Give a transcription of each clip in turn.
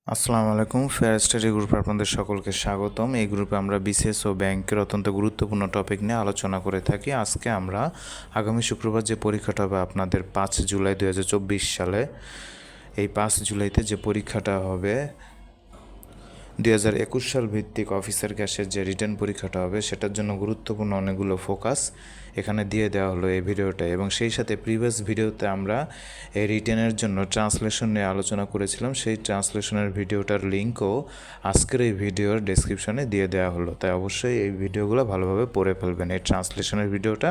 আসসালামু আলাইকুম। Fair study গ্রুপে আপনাদের সকলকে স্বাগতম। এই গ্রুপে আমরা বিসিএস ও ব্যাংকের অত্যন্ত গুরুত্বপূর্ণ টপিক নিয়ে আলোচনা করে থাকি। আজকে আমরা আগামী শুক্রবার যে পরীক্ষাটা হবে আপনাদের 5 জুলাই 2024 সালে, এই 5 জুলাইতে যে পরীক্ষাটা হবে 2021 সাল ভিত্তিক অফিসার ক্যাশের যে রিটেন পরীক্ষাটা হবে সেটার জন্য গুরুত্বপূর্ণ অনেকগুলো ফোকাস এখানে দিয়ে দেওয়া হলো এই ভিডিওটা, এবং সেই সাথে প্রিভিয়াস ভিডিওতে আমরা এই রিটেনের জন্য ট্রান্সলেশন নিয়ে আলোচনা করেছিলাম। সেই ট্রান্সলেশনের ভিডিওটার লিঙ্কও আজকের এই ভিডিওর ডেসক্রিপশনে দিয়ে দেওয়া হলো, তাই অবশ্যই এই ভিডিওগুলো ভালোভাবে পড়ে ফেলবেন, এই ট্রান্সলেশনের ভিডিওটা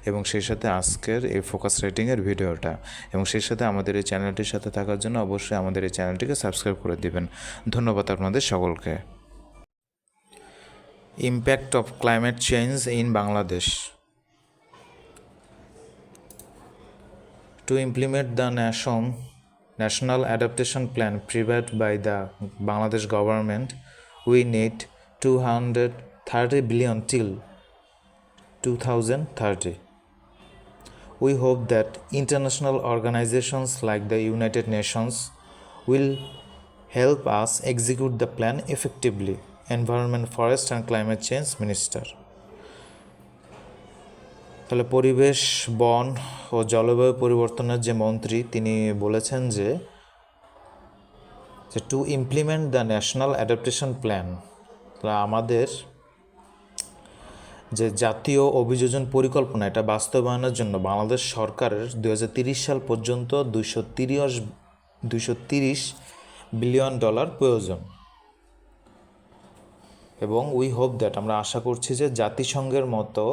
এবং সেই সাথে আজকের এই ফোকাস রেটিংয়ের ভিডিওটা, এবং সেই সাথে আমাদের এই চ্যানেলটির সাথে থাকার জন্য অবশ্যই আমাদের এই চ্যানেলটিকে সাবস্ক্রাইব করে দিবেন। ধন্যবাদ আপনাদের সকলকে। Impact of climate change in Bangladesh. To implement the national adaptation plan prepared by the Bangladesh government, we need 230 billion till 2030. We hope that international organizations like the United Nations will help us execute the plan effectively. Environment, Forest and Climate Change Minister. তাহলে পরিবেশ, বন ও জলবায়ু পরিবর্তনের যে মন্ত্রী তিনি বলেছেন যে to implement the national adaptation plan, আমাদের যে জাতীয় অভিযোজন পরিকল্পনা এটা বাস্তবায়নের জন্য বাংলাদেশ সরকারের 2030 সাল পর্যন্ত 230 বিলিয়ন ডলার প্রয়োজন। এবং উই হোপ দ্যাট, আমরা আশা করছি যে জাতিসংঘের মতো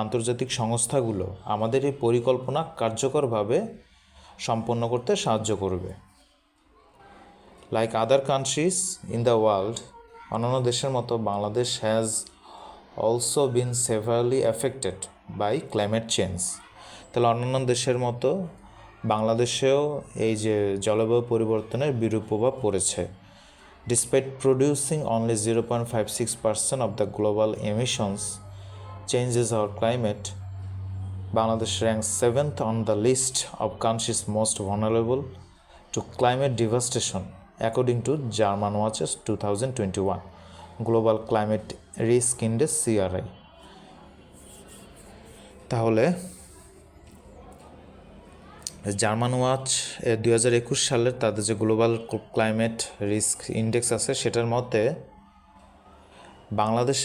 আন্তর্জাতিক সংস্থাগুলো আমাদের এই পরিকল্পনা কার্যকরভাবে সম্পন্ন করতে সাহায্য করবে। Like other countries in the world, অন্যান্য দেশের মতো Bangladesh has also been severely affected by climate change. তাহলে অন্যান্য দেশের মতো বাংলাদেশেও এই যে জলবায়ু পরিবর্তনের বিরূপ প্রভাব পড়েছে। Despite producing only 0.56% of the global emissions changes our climate, Bangladesh ranks 7th on the list of countries most vulnerable to climate devastation, according to German Watch's 2021 Global Climate Risk Index CRI. তাহলে German watch 2021 সালের তাদের যে global climate risk index আছে সেটার মতে বাংলাদেশ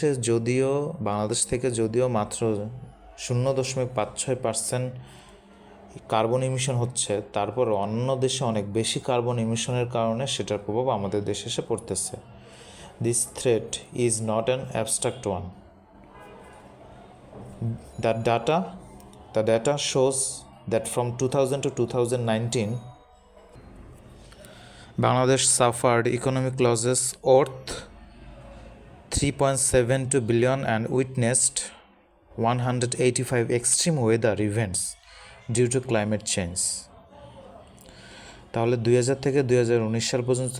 থেকে যদিও মাত্র 0.56% কার্বন ইমিশন হচ্ছে, তারপর অন্য দেশে অনেক বেশি কার্বন ইমিশনের কারণে সেটার প্রভাব আমাদের দেশে এসে পড়তেছে। This threat is not an abstract one. The data shows that from 2000 to 2019, Bangladesh suffered economic losses worth 3.72 billion and witnessed 185 extreme weather events due to climate change. তাহলে 2000 থেকে 2019 সাল পর্যন্ত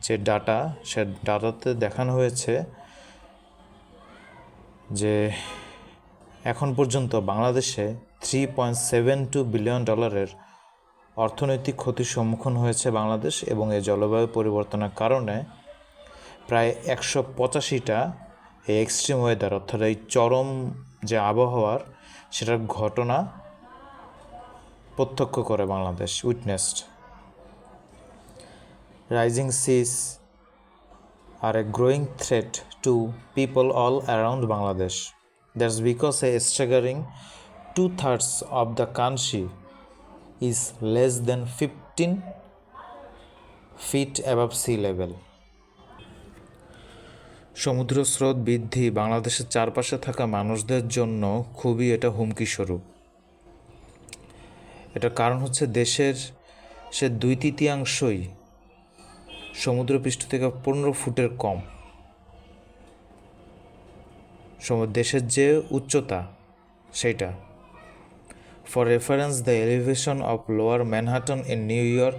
যে ডাটা, সে ডাটাতে দেখানো হয়েছে যে এখন পর্যন্ত বাংলাদেশে 3.72 বিলিয়ন ডলারের অর্থনৈতিক ক্ষতির সম্মুখীন হয়েছে বাংলাদেশ, এবং এই জলবায়ু পরিবর্তনের কারণে প্রায় 185টা এই এক্সট্রিম ওয়েদার অর্থাৎ এই চরম যে আবহাওয়ার সেটার ঘটনা প্রত্যক্ষ করে Bangladesh witnessed. Rising seas are a growing threat to people all around Bangladesh. That's because a staggering 2/3 of the country is less than 15 feet above sea level. সমুদ্র স্রোত বৃদ্ধি বাংলাদেশের চারপাশে থাকা মানুষদের জন্য খুবই এটা হুমকি স্বরূপ। এটার কারণ হচ্ছে দেশের 2/3 সমুদ্রপৃষ্ঠ থেকে 15 ফুটের কম। দেশের যে উচ্চতা সেইটা। For reference, the elevation of lower Manhattan in New York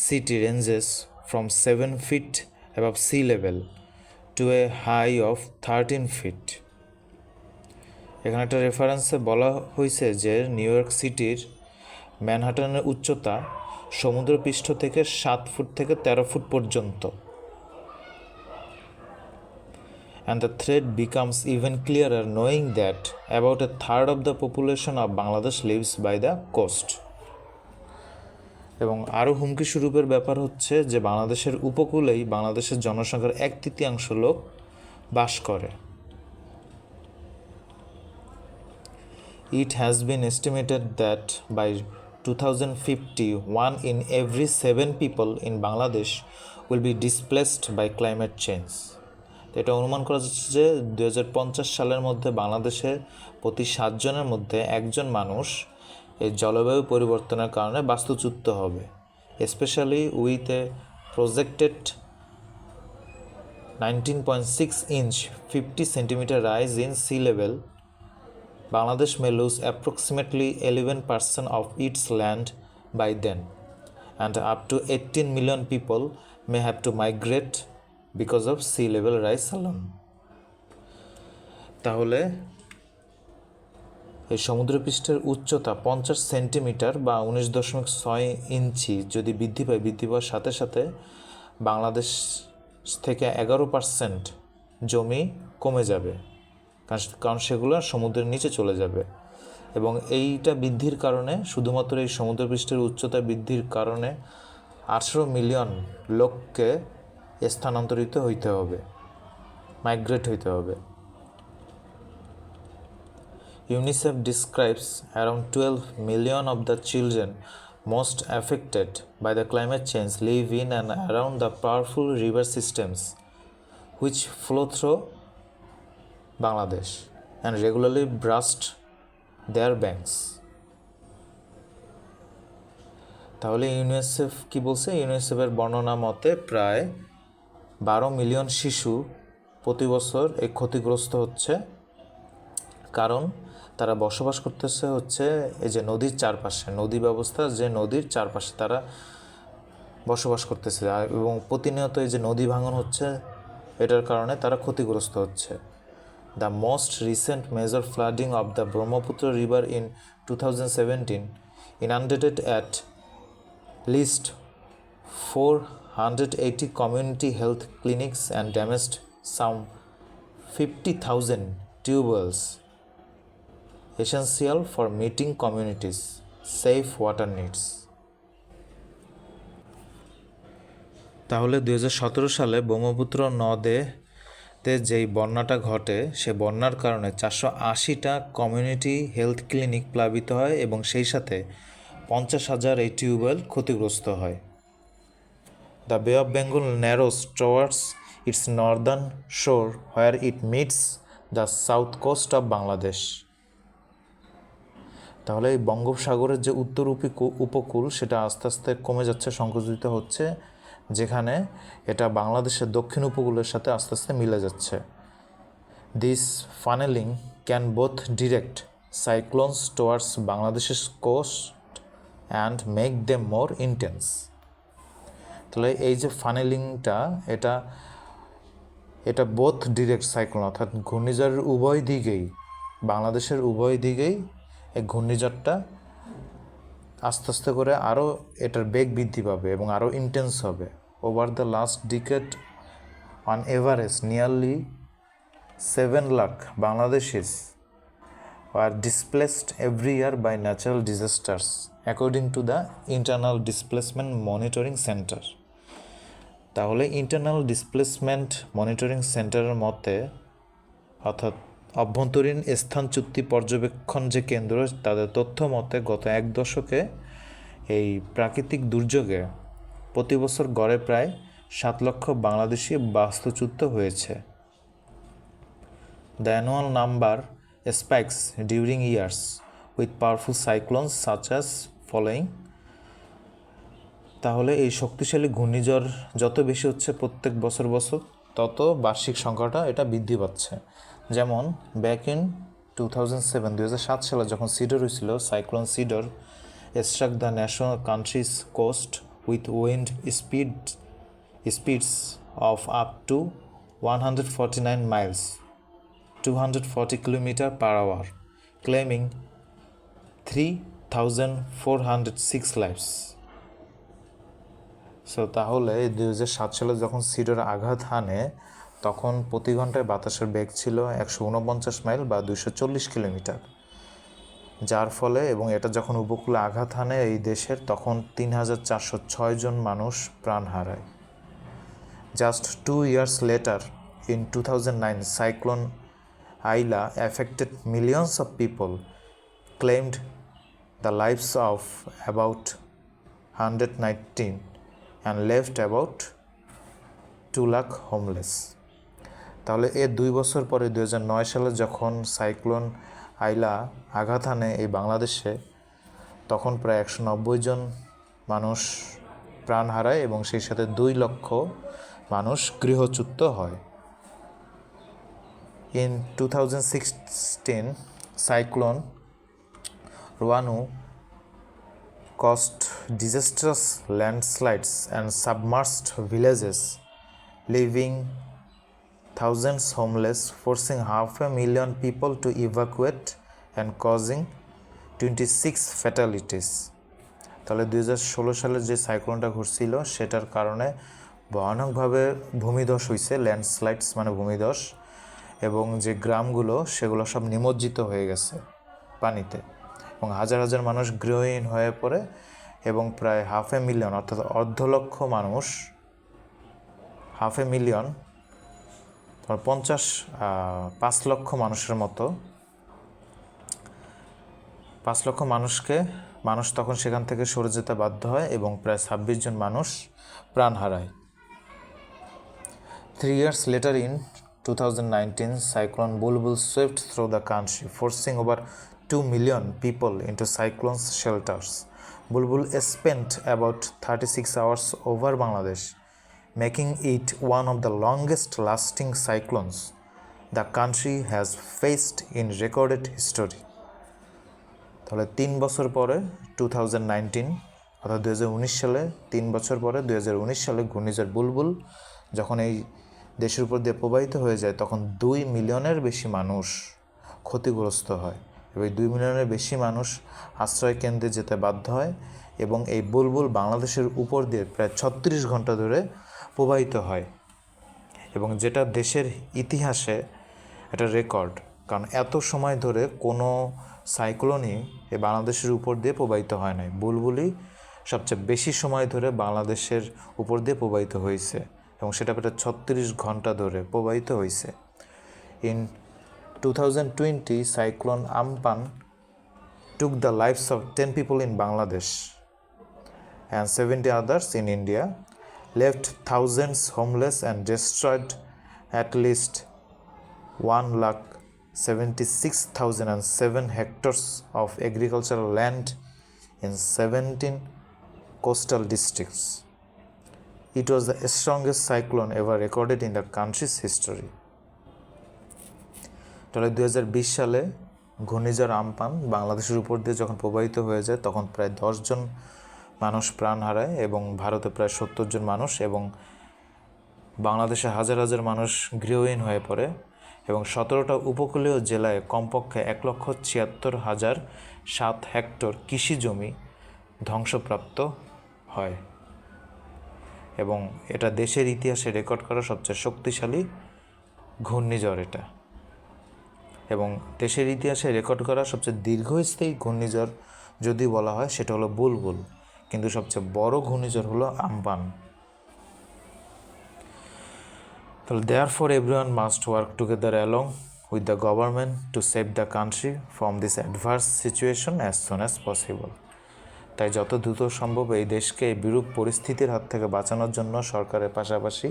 city ranges from 7 feet above sea level to a high of 13 feet। এখানে একটা রেফারেন্সে বলা হয়েছে যে নিউ ইয়র্ক সিটির ম্যানহাটনের উচ্চতা সমুদ্রপৃষ্ঠ থেকে 7 ফুট থেকে 13 ফুট পর্যন্ত। And the threat becomes even clearer knowing that about a third of the population of Bangladesh lives by the coast. এবং আরও হুমকি স্বরূপের ব্যাপার হচ্ছে যে বাংলাদেশের উপকূলেই বাংলাদেশের জনসংখ্যার 1/3 লোক বাস করে। It has been estimated that by 2050, 1 in every 7 people in Bangladesh will be displaced by climate change. এটা অনুমান করা যাচ্ছে যে 2050 সালের মধ্যে বাংলাদেশে প্রতি 7 জনের মধ্যে 1 জন মানুষ এই জলবায়ু পরিবর্তনের কারণে বাস্তুচ্যুত হবে। Specially with a projected 19.6 inch 50 centimeter rise in sea level, Bangladesh may lose approximately 11% of its land by then, and up to 18 million people may have to migrate because of sea level rise alone. তাহলে এই সমুদ্রপৃষ্ঠের উচ্চতা 50 centimetre বা 19.6 ইঞ্চি যদি বৃদ্ধি পাওয়ার সাথে সাথে বাংলাদেশ থেকে 11% জমি কমে যাবে, কারণ সেগুলো সমুদ্রের নিচে চলে যাবে। এবং এইটা বৃদ্ধির কারণে শুধুমাত্র এই সমুদ্রপৃষ্ঠের উচ্চতা বৃদ্ধির কারণে 18 মিলিয়ন লোককে স্থানান্তরিত হইতে হবে, মাইগ্রেট হইতে হবে। UNICEF describes around 12 million of the children most affected by the climate change live in and around the powerful river systems which flow through Bangladesh and regularly burst their banks. তাহলে UNICEF কি বলছে? ইউনিসেফের বর্ণনা মতে প্রায় 12 million শিশু প্রতি বছর এই ক্ষতিগ্রস্ত হচ্ছে, কারণ তারা বসবাস করতেছে হচ্ছে এই যে নদীর চারপাশে, নদী ব্যবস্থা যে নদীর চারপাশে তারা বসবাস করতেছে, এবং প্রতিনিয়ত এই যে নদী ভাঙন হচ্ছে এটার কারণে তারা ক্ষতিগ্রস্ত হচ্ছে। The most recent major flooding of the Brahmaputra River in 2017 inundated at least 480 community health clinics and damaged some 50,000 tubewells, essential for meeting communities' safe water needs. তাহলে 2017 সালে ব্রহ্মপুত্র নদে যেই বন্যাটা ঘটে সে বন্যার কারণে 480টা কমিউনিটি হেলথ ক্লিনিক প্লাবিত হয় এবং সেই সাথে 50,000 এই টিউবওয়েল ক্ষতিগ্রস্ত হয়। The bay of Bengal narrows towards its northern shore where it meets the south coast of Bangladesh. তাহলে এই বঙ্গোপসাগরের যে উত্তর উপকূল সেটা আস্তে আস্তে কমে যাচ্ছে, সংকুচিত হচ্ছে, যেখানে এটা বাংলাদেশের দক্ষিণ উপকূলের সাথে আস্তে আস্তে মিলে যাচ্ছে। This funneling can both direct cyclones towards বাংলাদেশের coast and make them more intense. তাহলে এই যে ফানেলিংটা এটা বোথ ডিরেক্ট সাইক্লোন অর্থাৎ ঘূর্ণিঝড়ের উভয় দিকেই, বাংলাদেশের উভয় দিকেই এই ঘূর্ণিঝড়টা আস্তে আস্তে করে আরও এটার বেগ বৃদ্ধি পাবে এবং আরও ইন্টেন্স হবে। Over the last decade on average nearly 7 lakh Bangladeshis are displaced every year by natural disasters according to the internal displacement monitoring centre. তাহলে ইন্টারনাল ডিসপ্লেসমেন্ট মনিটরিং সেন্টারের মতে, অর্থাৎ অভ্যন্তরীণ স্থান চুক্তি পর্যবেক্ষণ যে কেন্দ্র, তাদের তথ্য মতে গত 1 দশকে এই প্রাকৃতিক দুর্যোগে প্রতি বছর গড়ে প্রায় 7 লক্ষ বাংলাদেশি বাস্তুচ্যুত হয়েছে। The annual number spikes during years with powerful cyclones such as following. তাহলে এই শক্তিশালী ঘূর্ণিঝড় যত বেশি হচ্ছে প্রত্যেক বছর তত বার্ষিক সংখ্যাটা এটা বৃদ্ধি পাচ্ছে। যেমন ব্যাক ইন 2007 সালে যখন সিডর হয়েছিল, cyclone Sidr struck the national countries coast with wind speeds of up to 149 miles 240 kilometre per hour, claiming 3,406 lives. So তাহলে 2007 সালে যখন সিডর আঘাত হানে তখন প্রতি ঘন্টায় বাতাসের বেগ ছিল 149 মাইল বা 240 কিলোমিটার, যার ফলে এবং এটা যখন উপকূলে আঘাত হানে এই দেশের তখন 3,406 জন মানুষ প্রাণ হারায়। Just 2 years later, in 2009, Cyclone Aila affected millions of people, claimed the lives of about 119 and left about 2 lakh homeless. তাহলে এর 2 বছর পরে 2009 সালে যখন সাইক্লোন আইলা আঘাত হানে এই বাংলাদেশে তখন প্রায় 190 জন মানুষ প্রাণ হারায় এবং সেই সাথে 2 লক্ষ মানুষ গৃহচ্যুত হয়। In 2016, Cyclone Roanu caused disastrous landslides and submerged villages, leaving thousands homeless, forcing 500,000 people to evacuate and causing 26 fatalities. তাহলে 2016 সালে যে সাইক্লোনটা ঘটছিল সেটার কারণে ভয়ানকভাবে ভূমিধস হয়েছে, ল্যান্ডস্লাইডস মানে ভূমিধস, এবং যে গ্রামগুলো সেগুলো সব নিমজ্জিত হয়ে গেছে পানিতে এবং হাজার হাজার মানুষ গৃহহীন হয়ে পড়ে এবং প্রায় 500,000 অর্থাৎ 500,000 মানুষ 500,000 5 লক্ষ মানুষের মতো 5 লক্ষ মানুষ তখন সেখান থেকে সরে যেতে বাধ্য হয় এবং প্রায় 26 জন মানুষ প্রাণ হারায়। 3 years later, in 2019, Cyclone Bulbul swept through the country, forcing over 2 million people into cyclone shelters. Bulbul spent about 36 hours over Bangladesh, making it one of the longest lasting cyclones the country has faced in recorded history. তাহলে 3 বছর পরে 2019 অর্থাৎ 2019 সালে 3 বছর পরে 2019 সালে ঘূর্ণিঝড় বুলবুল যখন এই দেশের উপর দিয়ে প্রবাহিত হয়ে যায় তখন 2 মিলিয়নের বেশি মানুষ ক্ষতিগ্রস্ত হয় এবং 2 মিলিয়নের বেশি মানুষ আশ্রয় কেন্দ্রে যেতে বাধ্য হয় এবং এই বুলবুল বাংলাদেশের উপর দিয়ে প্রায় 36 ঘন্টা ধরে প্রবাহিত হয় এবং যেটা দেশের ইতিহাসে এটা রেকর্ড, কারণ এত সময় ধরে কোনো সাইক্লোনই এই বাংলাদেশের উপর দিয়ে প্রবাহিত হয় নাই। বুলবুলই সবচেয়ে বেশি সময় ধরে বাংলাদেশের উপর দিয়ে প্রবাহিত হয়েছে এবং সেটা প্রায় 36 ঘন্টা ধরে প্রবাহিত হয়েছে। In 2020, cyclone Amphan took the lives of 10 people in Bangladesh and 70 others in India, left thousands homeless and destroyed at least 1,76,007 hectares of agricultural land in 17 coastal districts. It was the strongest cyclone ever recorded in the country's history. তাহলে 2020 সালে ঘূর্ণিঝড় আমপান বাংলাদেশের উপর দিয়ে যখন প্রবাহিত হয়ে যায় তখন প্রায় 10 জন মানুষ প্রাণ হারায় এবং ভারতে প্রায় 70 জন মানুষ এবং বাংলাদেশে হাজার হাজার মানুষ গৃহহীন হয়ে পড়ে এবং 17টা উপকূলীয় জেলায় কমপক্ষে 1,76,007 হেক্টর কৃষি জমি ধ্বংসপ্রাপ্ত হয় এবং এটা দেশের ইতিহাসে রেকর্ড করা সবচেয়ে শক্তিশালী ঘূর্ণিঝড় এটা, এবং দেশের ইতিহাসে রেকর্ড করা সবচেয়ে দীর্ঘস্থায়ী ঘূর্ণিঝড় যদি বলা হয় সেটা হলো বুলবুল, কিন্তু সবচেয়ে বড় ঘূর্ণিঝড় হলো আমপান। তাহলে therefore everyone must work together along with the government to save the country from this adverse situation as soon as possible. তাই যত দ্রুত সম্ভব এই দেশকে এই বিরূপ পরিস্থিতির হাত থেকে বাঁচানোর জন্য সরকারের পাশাপাশি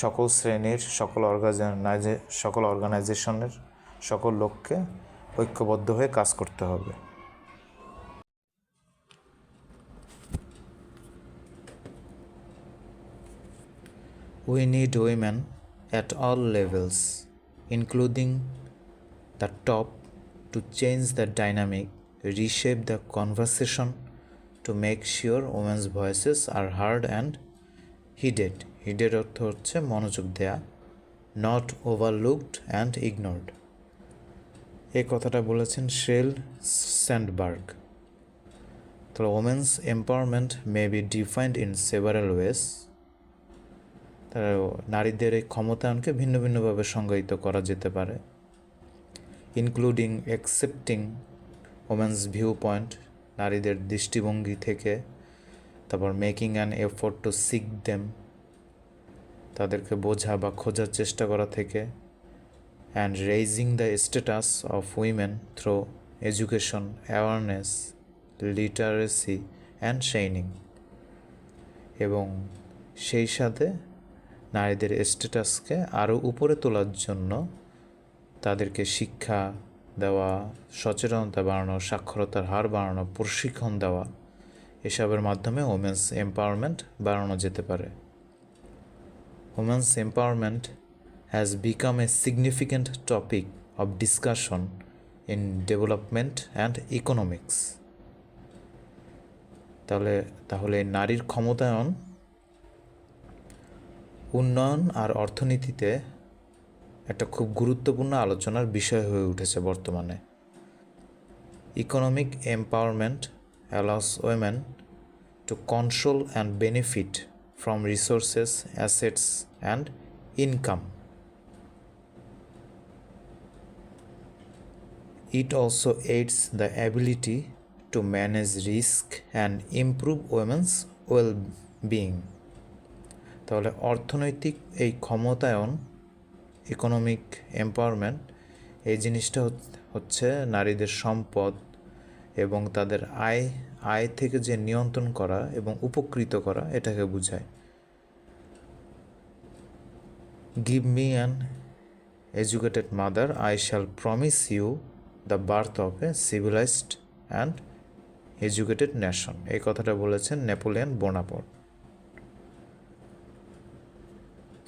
সকল শ্রেণীর সকল অর্গানাইজেশনের সকল লোককে ঐক্যবদ্ধ হয়ে কাজ করতে হবে। We need women at all levels, including the top, to change the dynamic, reshape the conversation, to make sure women's voices are heard and heeded. Heeded অর্থ হচ্ছে মনোযোগ দেয়া, not overlooked and ignored. এই কথাটা বলেছেন শেল স্যান্ডবার্গ। তাহলে women's empowerment may be defined in several ways. তারা নারীদের এই ক্ষমতায়নকে ভিন্ন ভিন্নভাবে সংজ্ঞায়িত করা যেতে পারে, including accepting women's view point, নারীদের দৃষ্টিভঙ্গি থেকে, তারপর making an effort to seek them, তাদেরকে বোঝা বা খোঁজার চেষ্টা করা থেকে, and raising the status of women through education, awareness, literacy and training, এবং সেই সাথে নারীদের স্ট্যাটাসকে আরও উপরে তোলার জন্য তাদেরকে শিক্ষা দেওয়া, সচেতনতা বাড়ানো, সাক্ষরতার হার বাড়ানো, প্রশিক্ষণ দেওয়া, এসবের মাধ্যমে ওমেন্স এম্পাওয়ারমেন্ট বাড়ানো যেতে পারে। Women's empowerment has become a significant topic of discussion in development and economics. তাহলে নারীর ক্ষমতায়ন উন্নয়ন আর অর্থনীতিতে একটা খুব গুরুত্বপূর্ণ আলোচনার বিষয় হয়ে উঠেছে বর্তমানে। Economic empowerment allows women to control and benefit from resources, assets, and income. It also aids the ability to manage risk and improve women's well-being. তাহলে অর্থনৈতিক এই ক্ষমতায়ন, ইকোনমিক এম্পাওয়ারমেন্ট, এই জিনিসটা হচ্ছে নারীদের সম্পদ এবং তাদের আয় থেকে যে নিয়ন্ত্রণ করা এবং উপকৃত করা, এটাকে বোঝায়। Give me an educated mother, I shall promise you the birth of a civilised and educated nation. এই কথাটা বলেছেন নেপোলিয়ন বোনাপার্ট।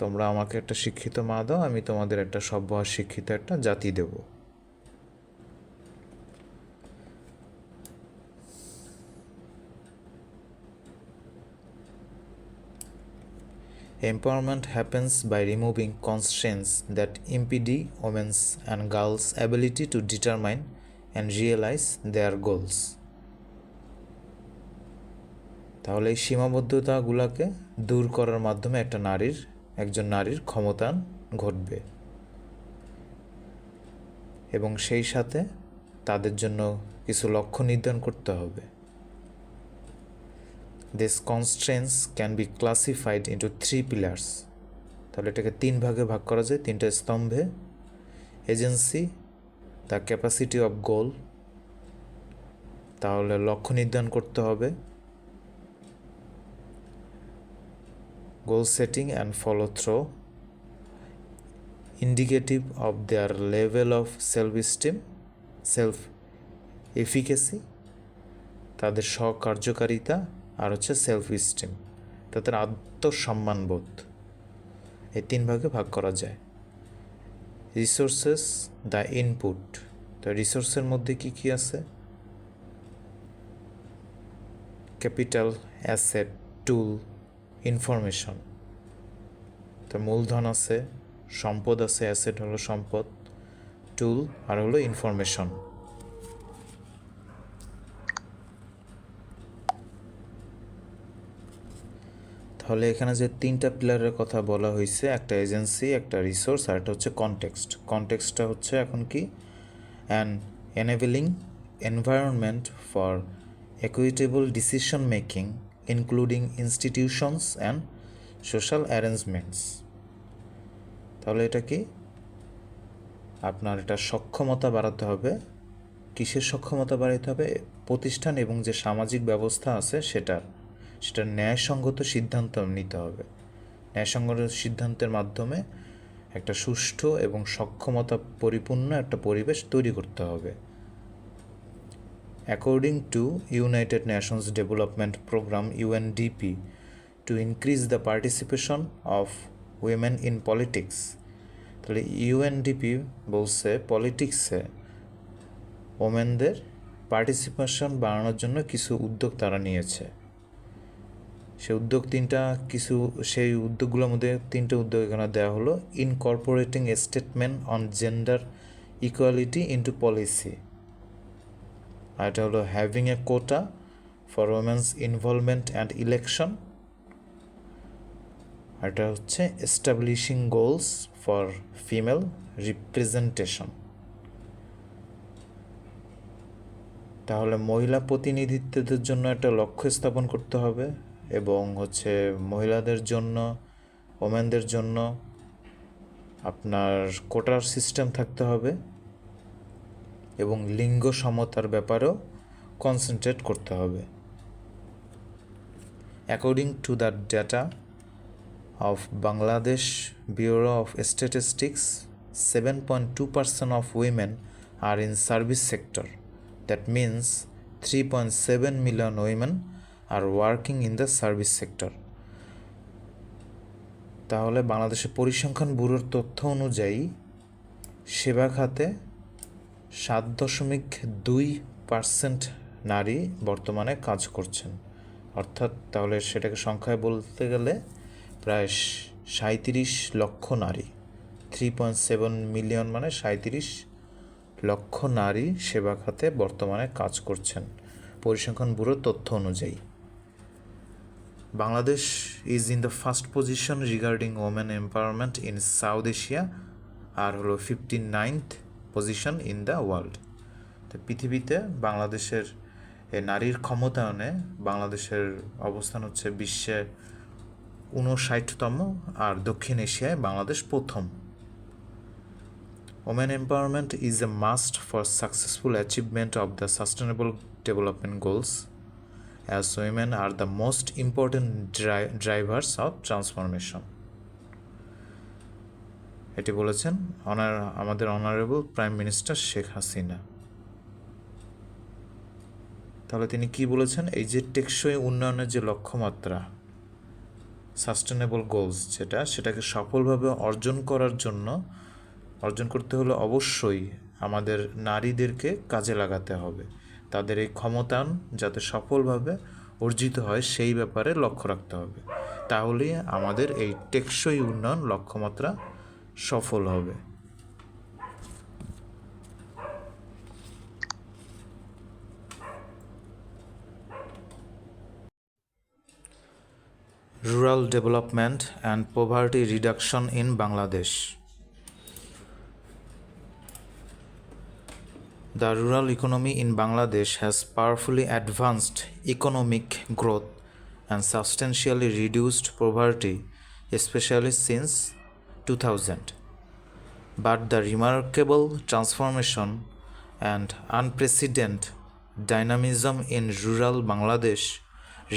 তোমরা আমাকে একটা শিক্ষিত মা দাও, আমি তোমাদের একটা সভ্য আর শিক্ষিত একটা জাতি দেব। Empowerment happens by removing constraints that impede women's and girls' ability to determine and realize their goals. তাহলে এই সীমাবদ্ধতাগুলোকে দূর করার মাধ্যমে একজন নারীর ক্ষমতায়ন ঘটবে এবং সেই সাথে তাদের জন্য কিছু লক্ষ্য নির্ধারণ করতে হবে। These constraints can be classified into 3 pillars. তাহলে এটাকে 3 ভাগে ভাগ করা যায়, 3টা স্তম্ভে। Agency, the capacity of goal, তাহলে লক্ষ্য নির্ধারণ করতে হবে। Goal setting and follow through, indicative of their level of self esteem, self efficacy, তাদের স্বকার্যকারিতা, আর হচ্ছে সেলফ এস্টিম, তাদের আত্মসম্মানবোধ। এই 3 ভাগে ভাগ করা যায়। রিসোর্সেস, দ্য ইনপুট, তো রিসোর্সের মধ্যে কি কি আছে? ক্যাপিটাল, অ্যাসেট, টুল, ইনফরমেশন। তো মূলধন আছে, সম্পদ আছে, অ্যাসেট হলো সম্পদ, টুল আর হলো ইনফরমেশন। তাহলে এখানে যে 3টা পিলারের কথা বলা হয়েছে, একটা এজেন্সি, একটা রিসোর্স, আর একটা হচ্ছে কনটেক্সট। কনটেক্সটটা হচ্ছে এখন কি? An enabling environment for equitable decision making including institutions and social arrangements. তাহলে এটা কি? আপনার এটা সক্ষমতা বাড়াতে হবে। কিসের সক্ষমতা বাড়াতে হবে? প্রতিষ্ঠান এবং যে সামাজিক ব্যবস্থা আছে সেটার ন্যায়সঙ্গত সিদ্ধান্ত নিতে হবে। ন্যায়সঙ্গত সিদ্ধান্তের মাধ্যমে একটা সুষ্ঠু এবং সক্ষমতা পরিপূর্ণ একটা পরিবেশ তৈরি করতে হবে। According to United Nations Development Programme UNDP, to increase the participation of women in politics. তাহলে UNDP বলছে পলিটিক্সে ওমেনদের পার্টিসিপেশন বাড়ানোর জন্য কিছু উদ্যোগ তারা নিয়েছে। সেই উদ্যোগগুলোর মধ্যে 3টে উদ্যোগ এখানে দেওয়া হলো। Incorporating a statement on gender equality into policy, আর এটা হলো having a quota for women's involvement and election. এটা হচ্ছে establishing goals for female representation. তাহলে মহিলা প্রতিনিধিত্বের জন্য একটা লক্ষ্য স্থাপন করতে হবে এবং হচ্ছে মহিলাদের জন্য, ওমেনদের জন্য আপনার কোটার সিস্টেম থাকতে হবে এবং লিঙ্গ সমতার ব্যাপারেও কনসেন্ট্রেট করতে হবে। According to the data of Bangladesh Bureau of Statistics, 7.2% of women are in service sector. That means 3.7 million women are working in the service sector. তাহলে বাংলাদেশের পরিসংখ্যান ব্যুরোর তথ্য অনুযায়ী সেবা খাতে 7.2% নারী বর্তমানে কাজ করছেন। অর্থাৎ তাহলে সেটাকে সংখ্যায় বলতে গেলে প্রায় 37 লক্ষ নারী। 3.7 মিলিয়ন মানে 37 লক্ষ নারী সেবা খাতে বর্তমানে কাজ করছেন পরিসংখ্যান ব্যুরোর তথ্য অনুযায়ী। Bangladesh is in the first position regarding women empowerment in South Asia, আর হলো 59th position in the world. তো পৃথিবীতে বাংলাদেশের নারীর ক্ষমতায়নে বাংলাদেশের অবস্থান হচ্ছে বিশ্বে 59তম, আর দক্ষিণ এশিয়ায় বাংলাদেশ প্রথম। Women empowerment is a must for successful achievement of the sustainable development goals, as women are the most important drivers of transformation. এটি বলেছেন আমাদের honourable prime minister Sheikh Hasina. তাহলে তিনি কি বলেছেন? এই যে টেকসই উন্নয়নের যে লক্ষ্যমাত্রা, সাস্টেনেবল গোলস সেটাকে সফলভাবে অর্জন করতে হলে অবশ্যই আমাদের নারীদেরকে কাজে লাগাতে হবে। তাদের এই ক্ষমতায়ন যাতে সফলভাবে অর্জিত হয় সেই ব্যাপারে লক্ষ্য রাখতে হবে, তাহলেই আমাদের এই টেকসই উন্নয়ন লক্ষ্যমাত্রা সফল হবে। Rural development and poverty reduction in Bangladesh. The rural economy in Bangladesh has powerfully advanced economic growth and substantially reduced poverty, especially since 2000. But the remarkable transformation and unprecedented dynamism in rural Bangladesh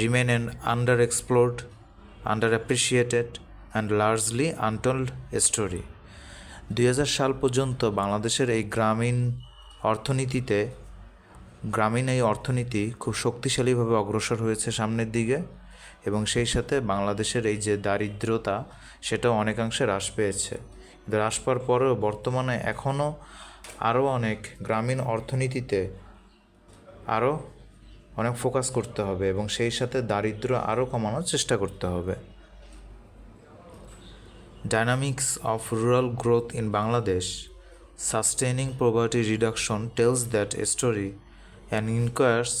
remain an underexplored, underappreciated and largely untold story. 2000 সাল পর্যন্ত বাংলাদেশের এই গ্রামীণ অর্থনীতি খুব শক্তিশালীভাবে অগ্রসর হয়েছে সামনের দিকে, এবং সেই সাথে বাংলাদেশের এই যে দারিদ্রতা সেটাও অনেকাংশে হ্রাস পেয়েছে। হ্রাস পাওয়ার পরেও বর্তমানে এখনও আরও অনেক গ্রামীণ অর্থনীতিতে আরও অনেক ফোকাস করতে হবে এবং সেই সাথে দারিদ্র আরও কমানোর চেষ্টা করতে হবে। Dynamics of rural growth in Bangladesh, sustaining poverty reduction tells that story and inquires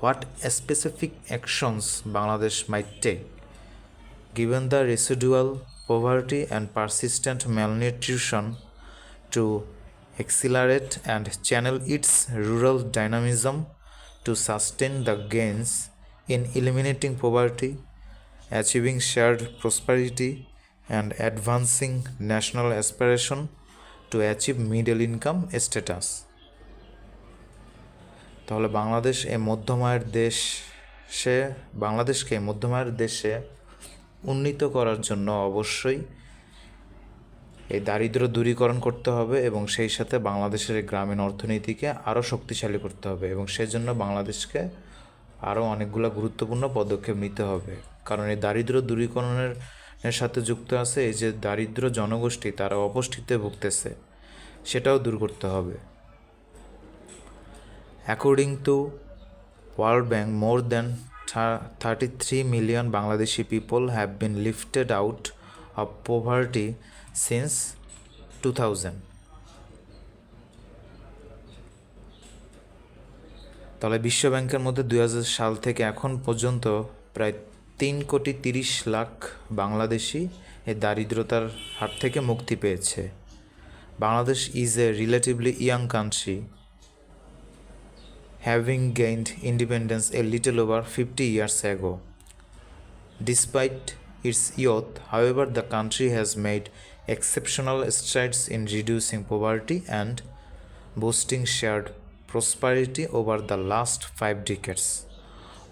what specific actions Bangladesh might take, given the residual poverty and persistent malnutrition, to accelerate and channel its rural dynamism to sustain the gains in eliminating poverty, achieving shared prosperity, and advancing national aspiration to achieve middle income status. তাহলে বাংলাদেশকে মধ্যমায়ের দেশে উন্নীত করার জন্য অবশ্যই এই দারিদ্র দূরীকরণ করতে হবে এবং সেই সাথে বাংলাদেশের গ্রামীণ অর্থনীতিকে আরও শক্তিশালী করতে হবে, এবং সেজন্য বাংলাদেশকে আরও অনেকগুলো গুরুত্বপূর্ণ পদক্ষেপ নিতে হবে। কারণ এই দারিদ্র দূরীকরণের সাথে যুক্ত আছে এই যে দারিদ্র জনগোষ্ঠী তারা অপুষ্টিতে ভুগতেছে, সেটাও দূর করতে হবে। According to World Bank, more than 33 million Bangladeshi people have been lifted out of poverty since 2000. তাহলে বিশ্ব ব্যাংকের মধ্যে 2000 সাল থেকে এখন পর্যন্ত প্রায় 3,30,00,000 বাংলাদেশি এই দারিদ্রতার হাত থেকে মুক্তি পেয়েছে। Bangladesh is a relatively young country, having gained independence a little over 50 years ago. Despite its youth, however, the country has made exceptional strides in reducing poverty and boosting shared prosperity over the last 5 decades.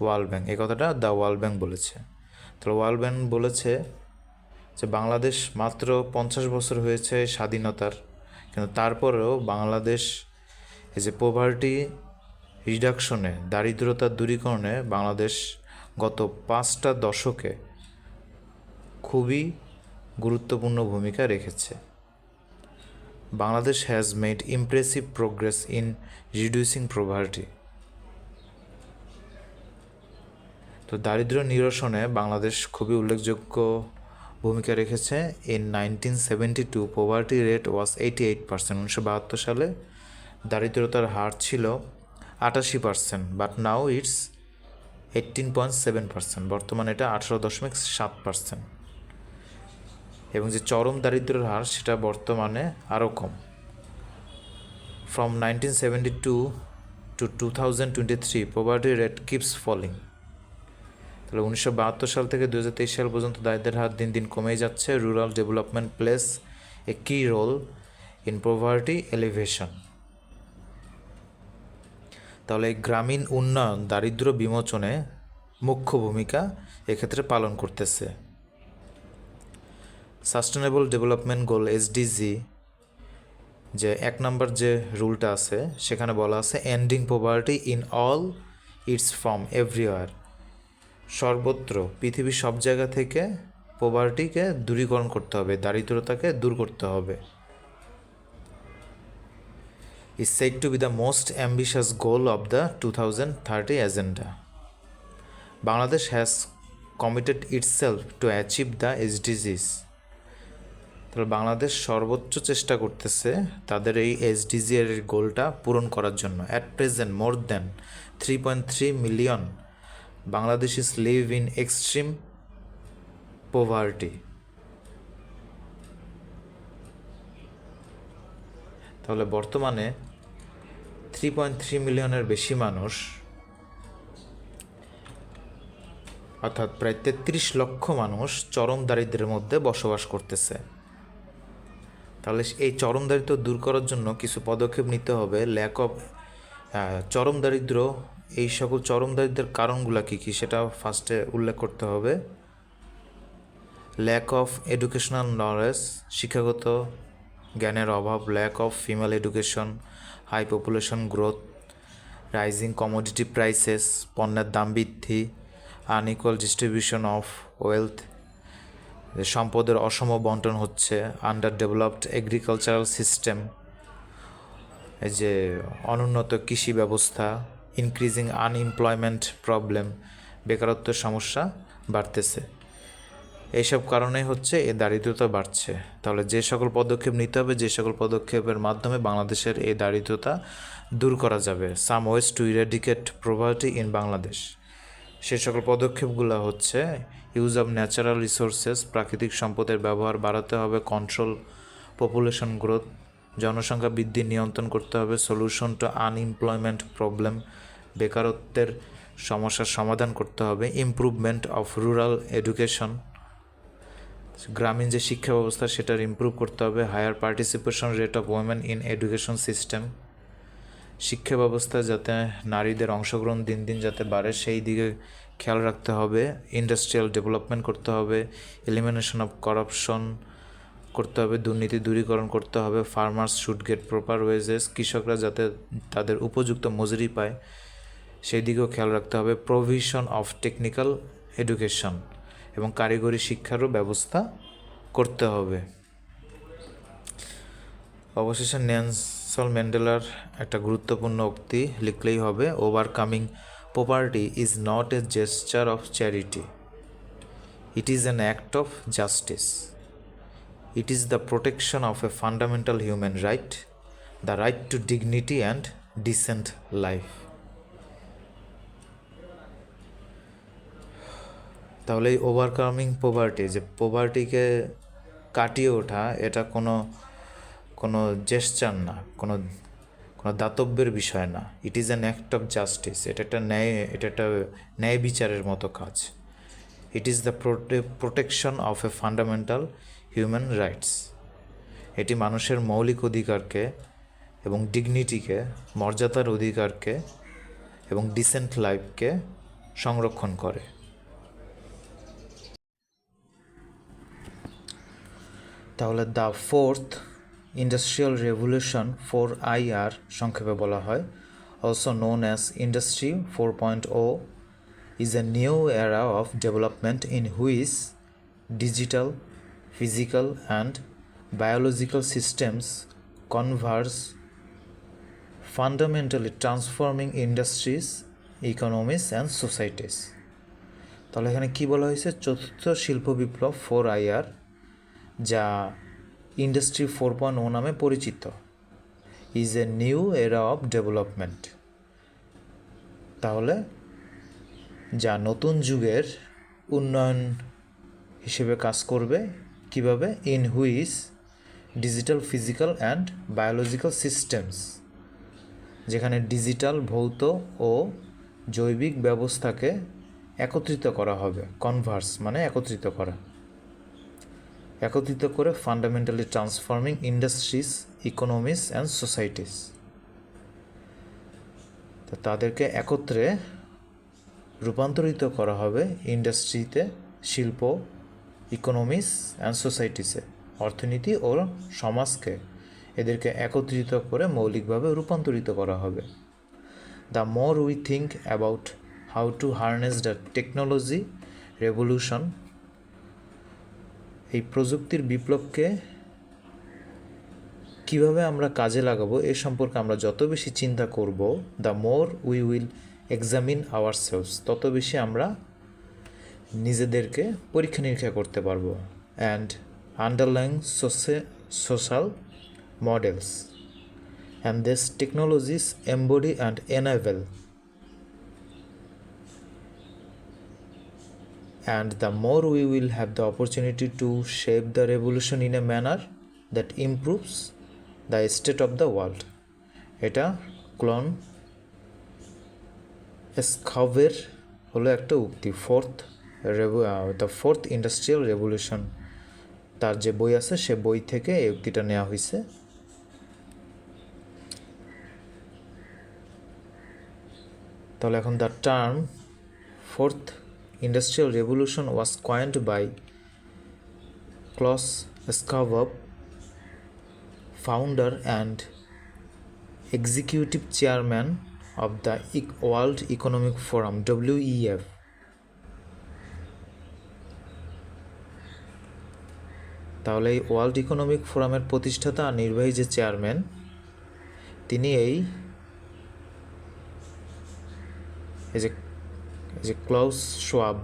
World bank এই কথাটা the world bank বলেছে। তো world bank বলেছে যে বাংলাদেশ মাত্র 50 বছর হয়েছে স্বাধীনতার, কিন্তু তারপরেও বাংলাদেশ এই যে পোভার্টি রিডাকশনে, দারিদ্রতা দূরীকরণে বাংলাদেশ গত 5টা দশকে খুবই গুরুত্বপূর্ণ ভূমিকা রেখেছে। Bangladesh has made impressive progress in reducing poverty. তো দারিদ্র্য নিরসনে বাংলাদেশ খুবই উল্লেখযোগ্য ভূমিকা রেখেছে। In 1972 poverty rate was 88%। 1972 সালে দারিদ্রতার হার ছিল 88%, বাট নাও ইটস 18.7%। বর্তমানে এটা 18.7%। এবং যে চরম দারিদ্র্যের হার সেটা বর্তমানে আরও কম। From 1972 to 2023 poverty rate keeps falling. তাহলে 1972 সাল থেকে 2023 সাল পর্যন্ত দারিদ্র্যের হার দিন দিন কমেই যাচ্ছে। রুরাল ডেভেলপমেন্ট প্লেস এ কি রোল ইন পোভার্টি এলিভেশন। তাহলে এই গ্রামীণ উন্নয়ন দারিদ্র্য বিমোচনে মুখ্য ভূমিকা এক্ষেত্রে পালন করতেছে। সাস্টেনেবল ডেভেলপমেন্ট গোল এসডিজি যে 1 নম্বর যে রুলটা আছে সেখানে বলা আছে ending poverty in all it's form everywhere. সর্বত্র পৃথিবীর সব জায়গা থেকে পোভার্টিকে দূরীকরণ করতে হবে, দারিদ্রতাকে দূর করতে হবে। is said to be the most ambitious goal of the 2030 agenda. Bangladesh has committed itself to achieve the SDGs. তাহলে বাংলাদেশ সর্বোচ্চ চেষ্টা করতেছে তাদের এই এসডিজি এর গোলটা পূরণ করার জন্য। At present more than 3.3 million Bangladeshis live in extreme poverty. তাহলে বর্তমানে 3.3 মিলিয়নের বেশি মানুষ, অর্থাৎ প্রায় 33 লক্ষ মানুষ চরম দারিদ্র্যের মধ্যে বসবাস করতেছে। তাহলে এই চরম দারিদ্র্য দূর করার জন্য কিছু পদক্ষেপ নিতে হবে। চরম দারিদ্র্য, এই সকল চরম দারিদ্র্যের কারণগুলো কী কী সেটা ফার্স্টে উল্লেখ করতে হবে। ল্যাক অফ এডুকেশনাল নলেজ, শিক্ষাগত জ্ঞানের অভাব, lack of female education, high population growth, rising commodity prices, পণ্যের দাম বৃদ্ধি, আনইকুয়াল ডিস্ট্রিবিউশন অফ ওয়েলথ, সম্পদের অসম বন্টন হচ্ছে, আন্ডার ডেভেলপড এগ্রিকালচারাল সিস্টেম, এই যে অনুন্নত কৃষি ব্যবস্থা, ইনক্রিজিং আনএমপ্লয়মেন্ট প্রবলেম, বেকারত্বের সমস্যা বাড়তেছে। এইসব কারণেই হচ্ছে এই দারিদ্রতা বাড়ছে। তাহলে যে সকল পদক্ষেপ নিতে হবে, যে সকল পদক্ষেপের মাধ্যমে বাংলাদেশের এই দারিদ্রতা দূর করা যাবে, some ways to eradicate poverty in Bangladesh, সে সকল পদক্ষেপগুলো হচ্ছে ইউজ অফ ন্যাচারাল রিসোর্সেস, প্রাকৃতিক সম্পদের ব্যবহার বাড়াতে হবে, কন্ট্রোল পপুলেশন গ্রোথ, জনসংখ্যা বৃদ্ধি নিয়ন্ত্রণ করতে হবে, সলিউশন টু আনএমপ্লয়মেন্ট প্রবলেম, বেকারত্বের সমস্যার সমাধান করতে হবে, ইমপ্রুভমেন্ট অফ রুরাল এডুকেশন, গ্রামীণ যে শিক্ষা ব্যবস্থা সেটার ইমপ্রুভ করতে হবে, higher participation rate of women in education system, শিক্ষা ব্যবস্থায় যাতে নারীদের অংশগ্রহণ দিন দিন যাতে বাড়ে সেই দিকে খেয়াল রাখতে হবে, ইন্ডাস্ট্রিয়াল ডেভেলপমেন্ট করতে হবে, এলিমিনেশন অফ করাপশন করতে হবে, দুর্নীতি দূরীকরণ করতে হবে, farmers should get proper wages, কৃষকরা যাতে তাদের উপযুক্ত মজুরি পায় সেই দিকেও খেয়াল রাখতে হবে, প্রভিশন অফ টেকনিক্যাল এডুকেশন এবং কারিগরি শিক্ষারও ব্যবস্থা করতে হবে। অবশেষে নেলসন ম্যান্ডেলার একটা গুরুত্বপূর্ণ উক্তি লিখলেই হবে, overcoming poverty is not a gesture of charity, it is an act of justice, it is the protection of a fundamental human right, the right two dignity and dissent life. তাহলে এই overcoming poverty, যে পোভার্টিকে কাটিয়ে ওঠা, এটা কোনো কোনো gesture না, কোনো কোনো দাতব্যের বিষয় না। It is an act of justice. এটা একটা ন্যায় বিচারের মতো কাজ। It is the protection of a fundamental human rights. এটি মানুষের মৌলিক অধিকারকে এবং ডিগনিটিকে, মর্যাদার অধিকারকে এবং ডিসেন্ট লাইফকে সংরক্ষণ করে। তাহলে the fourth industrial revolution 4IR সংক্ষেপে বলা হয়, also known as industry 4.0, is a new era of development in which digital, physical and biological systems converge, fundamentally transforming industries, economies and societies. তাহলে এখানে কি বলা হয়েছে? চতুর্থ শিল্প বিপ্লব 4IR, যা ইন্ডাস্ট্রি 4.0 নামে পরিচিত, ইজ এ নিউ এরা অফ ডেভেলপমেন্ট। তাহলে যা নতুন যুগের উন্নয়ন হিসেবে কাজ করবে। কিভাবে? In which digital, physical and biological systems, যেখানে ডিজিটাল, ভৌত ও জৈবিক ব্যবস্থাকে একত্রিত করা হবে। কনভার্স মানে একত্রিত করা, একত্রিত করে fundamentally transforming industries, economies and societies. তো তাদেরকে একত্রে রূপান্তরিত করা হবে ইন্ডাস্ট্রিতে, শিল্প, ইকোনমিস অ্যান্ড সোসাইটিসে, অর্থনীতি ও সমাজকে এদেরকে একত্রিত করে মৌলিকভাবে রূপান্তরিত করা হবে। The more we think about how to harness the technology revolution, এই প্রযুক্তির বিপ্লবকে কিভাবে আমরা কাজে লাগাবো এ সম্পর্কে আমরা যত বেশি চিন্তা করব, the more we will examine ourselves, তত বেশি আমরা নিজেদেরকে পরীক্ষা নিরীক্ষা করতে পারবো। And underlying social models and this technologies embody and enable, and the more we will have the opportunity to shape the revolution in a manner that improves the state of the world. এটা ক্লন স্কাভের হলো একটা উক্তি, the fourth industrial revolution, তার যে বই আছে সে বই থেকে এই উক্তিটা নেওয়া হয়েছে। তাহলে এখন the term fourth Industrial Revolution was coined by Klaus Schwab, founder and executive chairman of the World Economic Forum, WEF. তাহলে এই ওয়ার্ল্ড ইকোনমিক ফোরামের প্রতিষ্ঠাতা আর নির্বাহী যে চেয়ারম্যান, তিনি এই যে ক্লাউস শোয়াব,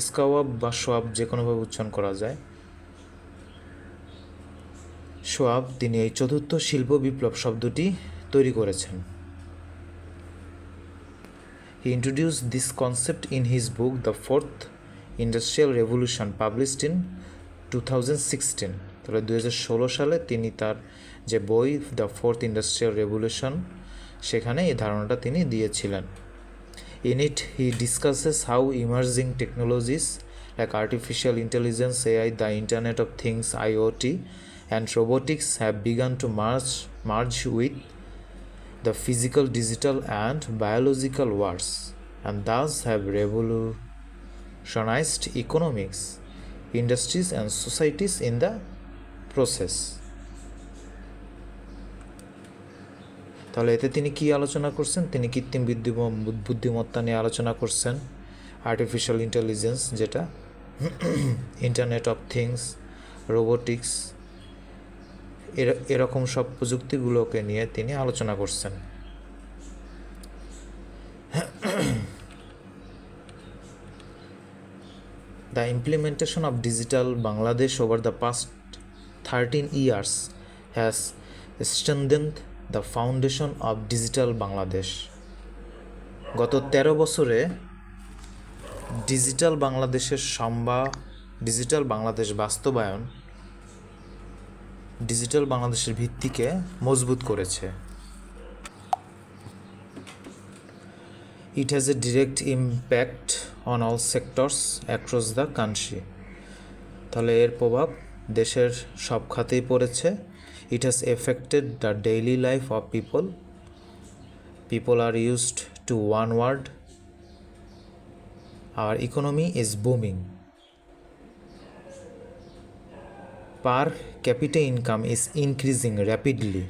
স্কাওয়াব বা শোয়াব যে কোনোভাবে উচ্চারণ করা যায়, শোয়াব, তিনি এই চতুর্থ শিল্প বিপ্লব শব্দটি তৈরি করেছেন। He introduced this concept in his book the fourth industrial revolution, published in 2016। তাহলে 2016 সালে তিনি তার যে বই দ্য ফোর্থ ইন্ডাস্ট্রিয়াল রেভলিউশন, সেখানে এই ধারণাটা তিনি দিয়েছিলেন। In it, he discusses how emerging technologies like artificial intelligence, AI, the Internet of Things, IoT, and robotics have begun to merge with the physical, digital, and biological worlds, and thus have revolutionized economics, industries, and societies in the process. তাহলে এতে তিনি কি আলোচনা করছেন? তিনি কৃত্রিম বুদ্ধিমত্তা নিয়ে আলোচনা করছেন, আর্টিফিশিয়াল ইন্টেলিজেন্স, যেটা ইন্টারনেট অফ থিংস, রোবোটিক্স, এরকম সব প্রযুক্তিগুলোকে নিয়ে তিনি আলোচনা করছেন। The implementation of digital Bangladesh over the past 13 years has strengthened the foundation of digital Bangladesh. গত 13 বছরে ডিজিটাল বাংলাদেশ বাস্তবায়ন ডিজিটাল বাংলাদেশের ভিত্তিকে মজবুত করেছে। It has a direct impact on all sectors across the country. তাহলে এর প্রভাব দেশের সব খাতেই পড়েছে। It has affected the daily life of people. People are used to one word. Our economy is booming. Per capita income is increasing rapidly.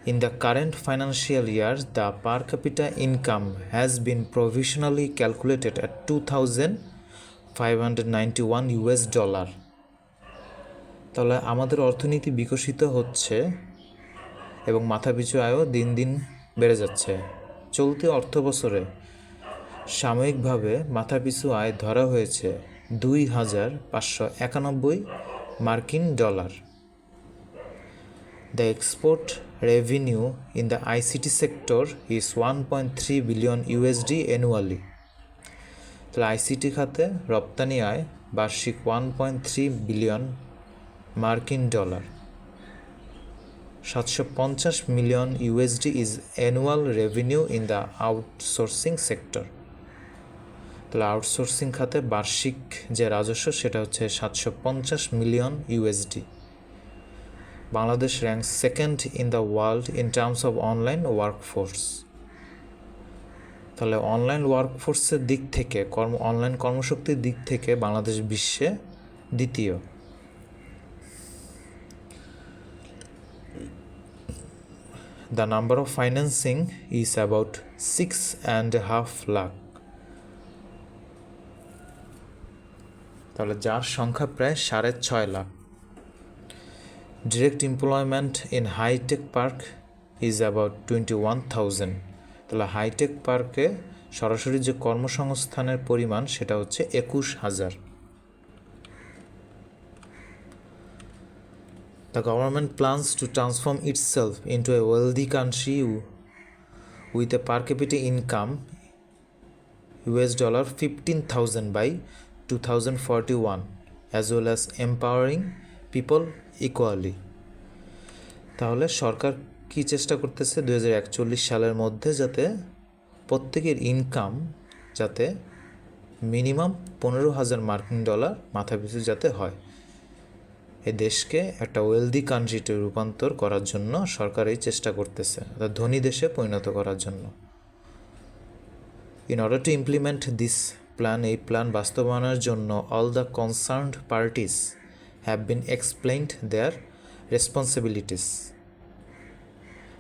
In the current financial year, the per capita income has been provisionally calculated at $2,591. তাহলে আমাদের অর্থনীতি বিকশিত হচ্ছে এবং মাথাপিছু আয়ও দিন দিন বেড়ে যাচ্ছে। চলতি অর্থবছরে সাময়িকভাবে মাথাপিছু আয় ধরা হয়েছে $2,591 The export revenue in the ICT sector is $1.3 billion annually. তাহলে আইসিটি খাতে রপ্তানি আয় বার্ষিক $1.3 billion. 750 million is annual revenue in the outsourcing sector. তাহলে আউটসোর্সিং খাতে বার্ষিক যে রাজস্ব সেটা হচ্ছে $750 million. Bangladesh ranks second in the world in terms of online workforce. তাহলে অনলাইন ওয়ার্কফোর্সের দিক থেকে অনলাইন কর্মশক্তির দিক থেকে বাংলাদেশ বিশ্বে দ্বিতীয়। The number of financing is about 6.5 lakh. তাহলে যার সংখ্যা প্রায় 6.5 lakh. Direct employment in high-tech park is about 21,000. তাহলে হাইটেক পার্কে সরাসরি যে কর্মসংস্থানের পরিমাণ সেটা হচ্ছে 21,000। The government plans to transform itself into a wealthy country with a per capita income $15,000 by 2041, as well as empowering people equally. তাহলে সরকার কি চেষ্টা করতেছে 2041 সালের মধ্যে যাতে প্রত্যেকের ইনকাম যাতে মিনিমাম $15,000 মাথাপিছু যাতে হয়। এই দেশকে একটা ওয়েলদি কান্ট্রিতে রূপান্তর করার জন্য সরকার এই চেষ্টা করতেছে, অর্থাৎ ধনী দেশে পরিণত করার জন্য। In order to implement this plan, এই প্ল্যান বাস্তবায়নের জন্য all the concerned parties have been explained their responsibilities.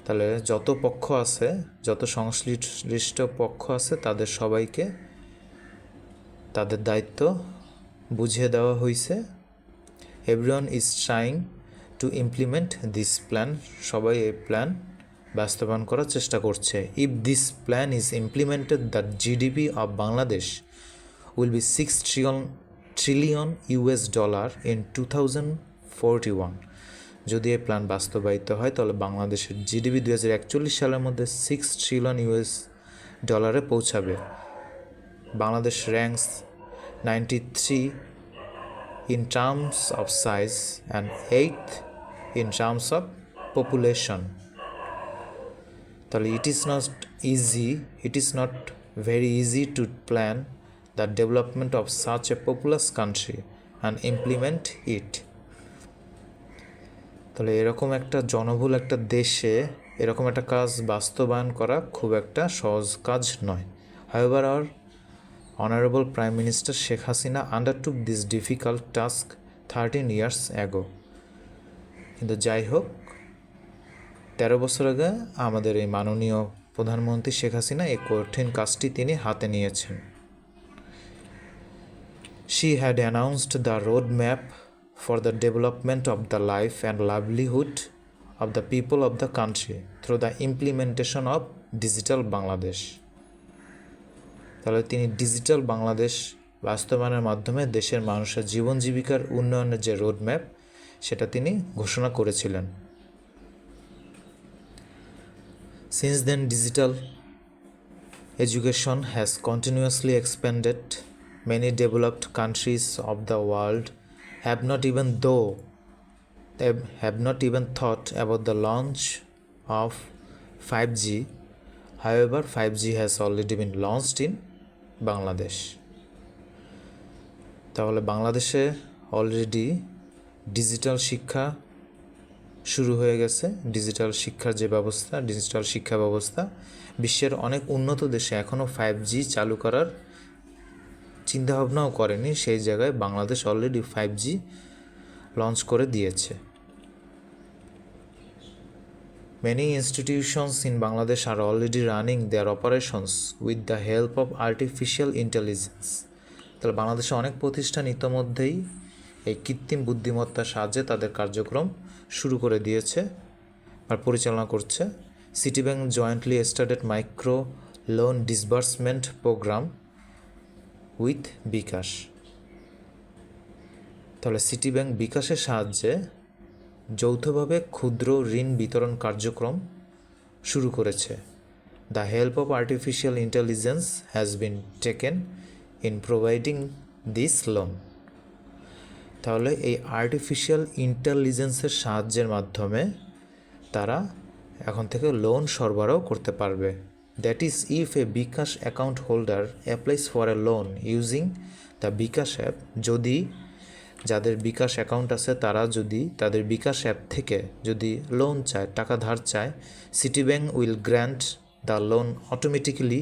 তাহলে যত পক্ষ আছে, যত সংশ্লিষ্ট পক্ষ আছে তাদের সবাইকে তাদের দায়িত্ব বুঝিয়ে দেওয়া হয়েছে। Everyone is trying to implement this plan, সবাই এই প্ল্যান বাস্তবায়ন করার চেষ্টা করছে। If this plan is implemented, the GDP of Bangladesh will be $6 trillion in 2041। যদি এই প্ল্যান বাস্তবায়িত হয় তাহলে বাংলাদেশের জিডিপি 2041 সালের মধ্যে $6 trillion পৌঁছাবে। Bangladesh ranks 93 in terms of size and 8th in terms of population. তাহলে it is not very easy to plan the development of such a populous country and implement it. তাহলে এরকম একটা জনবহুল একটা দেশে এরকম একটা কাজ বাস্তবায়ন করা খুব একটা সহজ কাজ নয়। However, our Honorable Prime Minister Sheikh Hasina undertook this difficult task 13 years ago. কিন্তু যাই হোক 13 বছর আগে আমাদের এই মাননীয় প্রধানমন্ত্রী শেখ হাসিনা এই কঠিন কাজটি তিনি হাতে নিয়েছেন। She had announced the roadmap for the development of the life and livelihood of the people of the country through the implementation of Digital Bangladesh. তাহলে তিনি ডিজিটাল বাংলাদেশ বাস্তবায়নের মাধ্যমে দেশের মানুষের জীবন জীবিকার উন্নয়নের যে রোডম্যাপ সেটা তিনি ঘোষণা করেছিলেন। Since then, digital Education has continuously expanded. Many developed countries of the world have not even thought about the launch of 5G. However, 5G has already been launched in Bangladesh. তাহলে বাংলাদেশে already digital শিক্ষা শুরু হয়ে গেছে। Digital শিক্ষার যে ব্যবস্থা, digital শিক্ষা ব্যবস্থা বিশ্বের অনেক উন্নত দেশে এখনও 5G চালু করার চিন্তাভাবনাও করেনি, সেই জায়গায় বাংলাদেশ অলরেডি 5G লঞ্চ করে দিয়েছে। Many institutions in Bangladesh are already running their operations with the help of artificial intelligence. তাহলে বাংলাদেশে অনেক প্রতিষ্ঠান ইতোমধ্যেই এই কৃত্রিম বুদ্ধিমত্তার সাহায্যে তাদের কার্যক্রম শুরু করে দিয়েছে আর পরিচালনা করছে। City Bank jointly started micro loan disbursement program with bKash. তাহলে সিটি ব্যাংক বিকাশের সাহায্যে যৌথভাবে ক্ষুদ্র ঋণ বিতরণ কার্যক্রম শুরু করেছে। The help of artificial intelligence has been taken in providing this loan. তাহলে এই আর্টিফিশিয়াল ইন্টেলিজেন্সের সাহায্যের মাধ্যমে তারা এখন থেকে লোন সরবরাহ করতে পারবে। That is if a bKash account holder applies for a loan using the bKash app, যদি যাদের বিকাশ অ্যাকাউন্ট আছে তারা যদি তাদের বিকাশ অ্যাপ থেকে যদি লোন চায়, টাকা ধার চায়, city bank will grant the loan automatically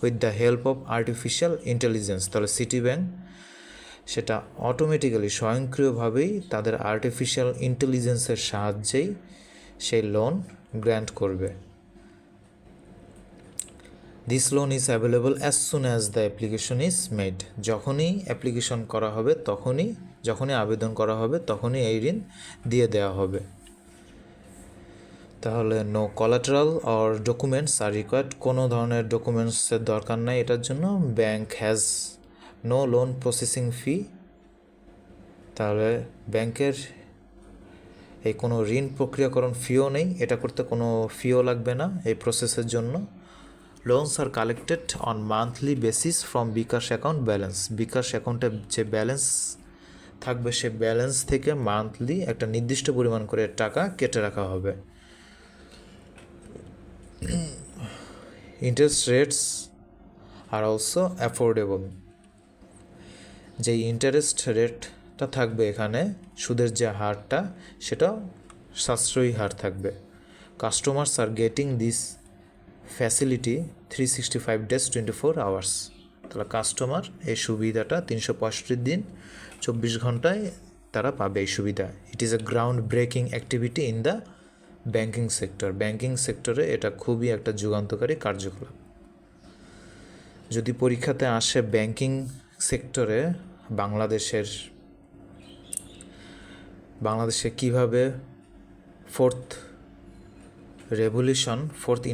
with the help of artificial intelligence. তাহলে সিটি ব্যাংক সেটা অটোমেটিক্যালি স্বয়ংক্রিয়ভাবেই তাদের আর্টিফিশিয়াল ইন্টেলিজেন্সের সাহায্যেই সেই লোন গ্র্যান্ট করবে। This loan is available as soon as the application is made. যখনই অ্যাপ্লিকেশন করা হবে যখনই আবেদন করা হবে তখনই এই ঋণ দিয়ে দেওয়া হবে। তাহলে no collateral or documents are required, কোনো ধরনের ডকুমেন্টসের দরকার নাই এটার জন্য। Bank has no loan processing fee. তাহলে ব্যাংকের এই কোনো ঋণ প্রক্রিয়াকরণ ফিও নেই, এটা করতে কোনো ফিও লাগবে না এই প্রসেসের জন্য। Loans are collected on monthly basis from bKash account balance. BKash অ্যাকাউন্টে যে ব্যালেন্স থাকবে সে ব্যালেন্স থেকে মান্থলি একটা নির্দিষ্ট পরিমাণ করে টাকা কেটে রাখা হবে। Interest rates are also affordable. যেই ইন্টারেস্ট রেটটা থাকবে এখানে, সুদের যে হারটা সেটাও সাশ্রয়ী হার থাকবে। Customers are getting this facility 365 days 24 hours। তাহলে কাস্টমার এই সুবিধাটা 365 দিন 24 ঘন্টায় তারা পাবে এই সুবিধা। It is a ground breaking activity in the banking sector. Banking সেক্টরে এটা খুবই একটা যুগান্তকারী কার্যকলাপ। যদি পরীক্ষাতে আসে ব্যাংকিং সেক্টরে বাংলাদেশে কিভাবে ফোর্থ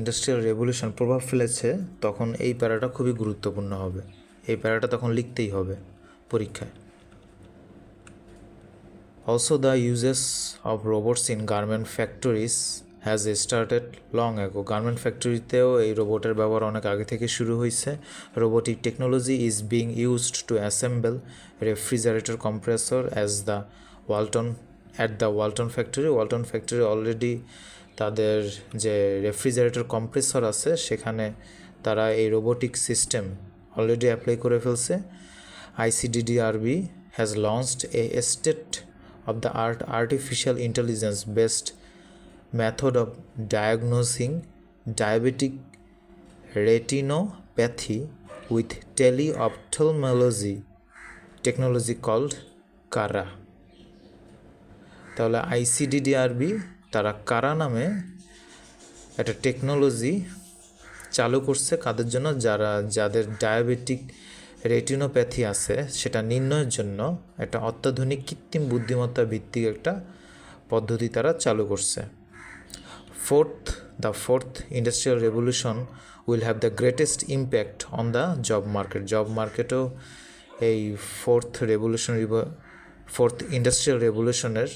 ইন্ডাস্ট্রিয়াল রেভলিউশন প্রভাব ফেলেছে, তখন এই প্যারাটা খুবই গুরুত্বপূর্ণ হবে। এই প্যারাটা তখন লিখতেই হবে পরীক্ষায়। Also the uses of robots in garment factories has started long ago. Garment ফ্যাক্টরিতেও এই রোবটের ব্যবহার অনেক আগে থেকে শুরু হয়েছে। Robotic technology is being used to assemble refrigerator compressor at the Walton factory. Walton factory already তাদের যে রেফ্রিজারেটর কম্প্রেসর আছে সেখানে তারা এই রোবোটিক সিস্টেম অলরেডি অ্যাপ্লাই করে ফেলছে। ICDDRB has launched a state of the artificial intelligence based method of diagnosing diabetic retinopathy with teleophthalmology technology called Kara. তাহলে ICDDRB তারা কারা নামে একটা টেকনোলজি চালু করছে কাদের জন্য, যাদের ডায়াবেটিক রেটিনোপ্যাথি আছে সেটা নির্ণয়ের জন্য একটা অত্যাধুনিক কৃত্রিম বুদ্ধিমত্তা ভিত্তিক একটা পদ্ধতি তারা চালু করছে। The fourth industrial revolution will have the greatest impact on the job market. Job মার্কেটেও এই ফোর্থ ইন্ডাস্ট্রিয়াল রেভলিউশনের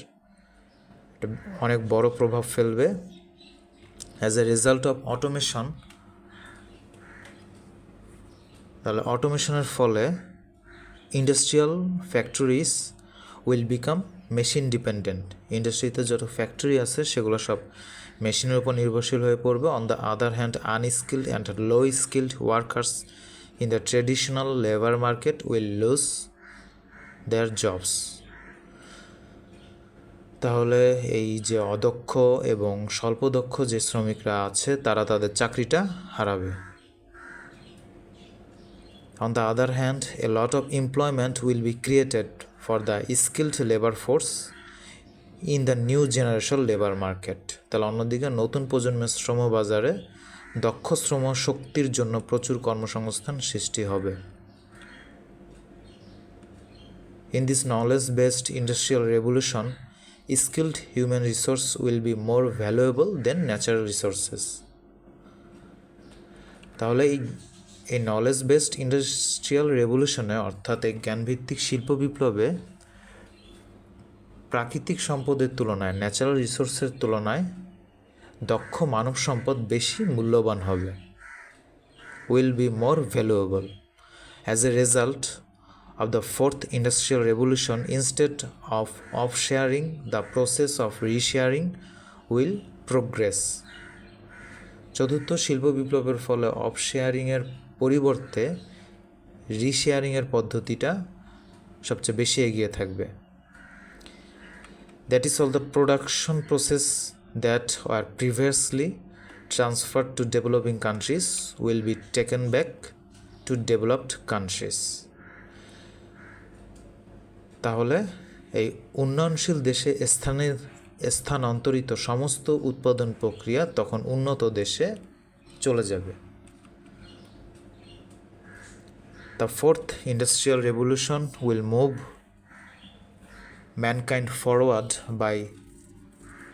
অনেক বড় প্রভাব ফেলবে। As a result of automation তাহলে অটোমেশনের ফলে industrial factories will become machine dependent. ইন্ডাস্ট্রিতে যত ফ্যাক্টরি আছে সেগুলো সব মেশিনের উপর নির্ভরশীল হয়ে পড়বে। On the other hand unskilled and low skilled workers in the traditional labour market will lose there jobs. তাহলে এই যে অদক্ষ এবং স্বল্পদক্ষ যে শ্রমিকরা আছে তারা তাদের চাকরিটা হারাবে। On the other hand, a lot of employment will be created for the skilled labor force in the new generation labor market. তাহলে অন্যদিকে নতুন প্রজন্মের শ্রম বাজারে দক্ষ শ্রম শক্তির জন্য প্রচুর কর্মসংস্থান সৃষ্টি হবে। In this knowledge-based industrial revolution, skilled human resource will be more valuable than natural resources. তাহলে এই নলেজ বেসড ইন্ডাস্ট্রিয়াল রেভলিউশনে অর্থাৎ এই জ্ঞানভিত্তিক শিল্প বিপ্লবে প্রাকৃতিক সম্পদের তুলনায় ন্যাচারাল রিসোর্সের তুলনায় দক্ষ মানব সম্পদ বেশি মূল্যবান হবে, will be more valuable. As a result of the fourth industrial revolution, instead of sharing the process of resharing will progress. চতুর্থ শিল্প বিপ্লবের ফলে অফ শেয়ারিংয়ের পরিবর্তে রিশেয়ারিংয়ের পদ্ধতিটা সবচেয়ে বেশি এগিয়ে থাকবে। That is all the production process that are previously transferred to developing countries will be taken back to developed countries. তাহলে এই উন্নয়নশীল দেশে স্থানান্তরিত সমস্ত উৎপাদন প্রক্রিয়া তখন উন্নত দেশে চলে যাবে। The fourth industrial revolution will move mankind forward by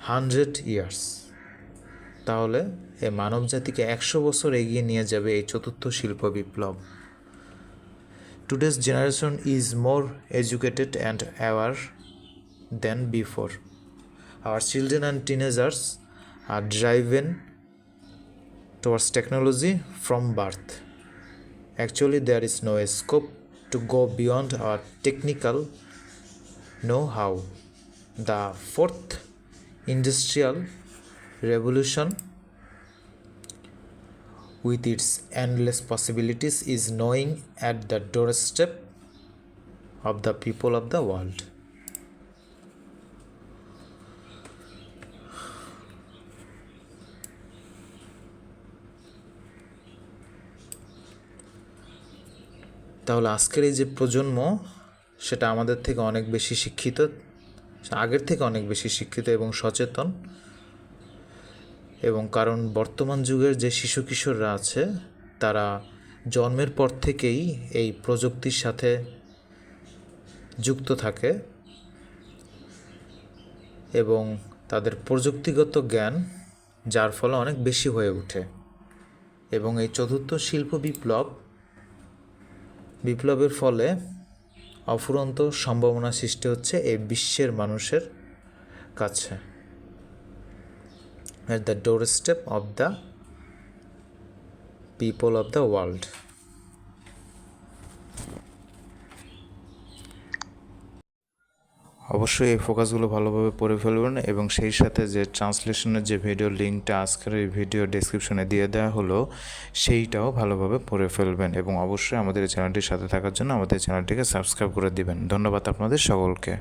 100 years. তাহলে এই মানব জাতিকে 100 বছর এগিয়ে নিয়ে যাবে এই চতুর্থ শিল্প বিপ্লব। Today's generation is more educated and aware than before. Our children and teenagers are driven towards technology from birth. Actually, there is no scope to go beyond our technical know-how. The fourth industrial revolution, with its endless possibilities, is knowing at the doorstep of the people of the world. তাহলে আজকের এই যে প্রজন্ম সেটা আমাদের থেকে অনেক বেশি শিক্ষিত, আগের থেকে অনেক বেশি শিক্ষিত এবং সচেতন। এবং কারণ বর্তমান যুগের যে শিশু কিশোররা আছে তারা জন্মের পর থেকেই এই প্রযুক্তির সাথে যুক্ত থাকে এবং তাদের প্রযুক্তিগত জ্ঞান যার ফলে অনেক বেশি হয়ে ওঠে। এবং এই চতুর্থ শিল্প বিপ্লবের ফলে অফুরন্ত সম্ভাবনা সৃষ্টি হচ্ছে এই বিশ্বের মানুষের কাছে। at the doorstep of the people of the world. অবশ্যই এই ফোকাসগুলো ভালোভাবে পড়ে ফেলবেন এবং সেই সাথে যে ট্রান্সলেশনের যে ভিডিও লিঙ্কটা আজকের এই ভিডিও ডেসক্রিপশনে দিয়ে দেওয়া হলো সেইটাও ভালোভাবে পড়ে ফেলবেন এবং অবশ্যই আমাদের এই চ্যানেলটির সাথে থাকার জন্য আমাদের চ্যানেলটিকে সাবস্ক্রাইব করে দিবেন। ধন্যবাদ আপনাদের সকলকে।